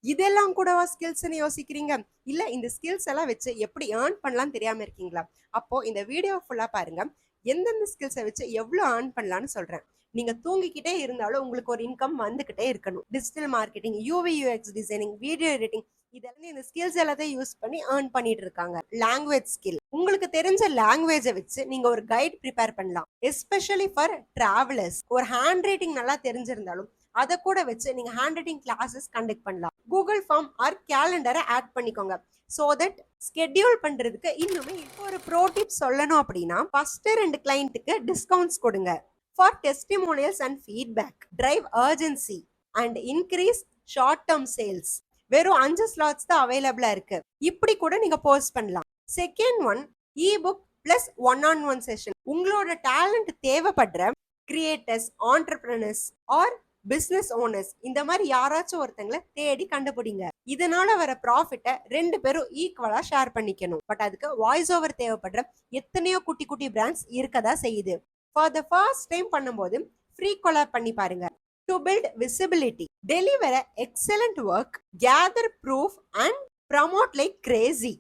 இதெல்லாம் கூடவா ஸ்கில்ஸ்ன்னு யோசிக்கிறீங்க? இல்ல இந்த ஸ்கில்ஸ் எல்லாம் வச்சு எப்படி ஏர்ன் பண்ணலாம்னு தெரியாம இருக்கீங்களா? அப்போ இந்த வீடியோ ஃபுல்லா பாருங்க. எந்தெந்த ஸ்கில்ஸை வச்சு எவ்வளவு ஏர்ன் பண்ணலாம்னு சொல்றேன். நீங்க தூங்கிக்கிட்டே இருந்தாலும் உங்களுக்கு ஒரு இன்கம் வந்துகிட்டே இருக்கணும். Digital marketing, UV UX designing, video editing, இதெல்லாம் இந்த ஸ்கில்ஸ் எல்லாத்தையும் யூஸ் பண்ணி ஏர்ன் பண்ணிட்டு இருக்காங்க. லாங்குவேஜ் ஸ்கில், உங்களுக்கு தெரிஞ்ச லாங்குவேஜை வச்சு நீங்க ஒரு கைட் ப்ரிப்பேர் பண்ணலாம். Especially for travellers. ஒரு ஹேண்ட் ரைட்டிங் நல்லா தெரிஞ்சிருந்தாலும் அதை கூட வச்சு நீங்க ஹேண்ட் ரைட்டிங் கிளாஸஸ் கண்டக்ட் பண்ணலாம். கூகுள் ஃபார்ம் ஆர் கேலண்டரை ஆட் பண்ணிக்கோங்க. சோ தட் ஸ்கெட்யூல் பண்றதுக்கு இன்னுமே. இப்போ ஒரு ப்ரோ டிப் சொல்லணும் அப்படின்னா, ஃபர்ஸ்ட் 2 கிளைண்ட்டுக்கு டிஸ்கவுண்ட்ஸ் கொடுங்க. For testimonials and feedback, drive urgency and increase short term sales. வெறும் 5 ஸ்லாட்ஸ் தான் அவைலபிளா இருக்கு. இப்படி கூட நீங்க போஸ்ட் பண்ணலாம். Second one, ebook plus one on one session. உங்களோட டேலண்ட் தேவைப்படுற creators, entrepreneurs or business owners, இந்த மாதிரி யாராச்சும் ஒருத்தங்களை தேடி கண்டுபிடிங்க. இதனால வர ப்ராஃபிட்டை 2 பேரும் ஈக்குவலா ஷேர் பண்ணிக்கணும். பட் அதுக்கு வாய்ஸ் ஓவர் தேவைப்படுற எத்தனையோ குட்டி குட்டி பிராண்ட்ஸ் இருக்கதா செய்யுது. ஃபார் த ஃபர்ஸ்ட் டைம் பண்ணும்போது ஃப்ரீ கொலாப் பண்ணி பாருங்க. To build visibility, deliver excellent work, gather proof and promote like Crazy.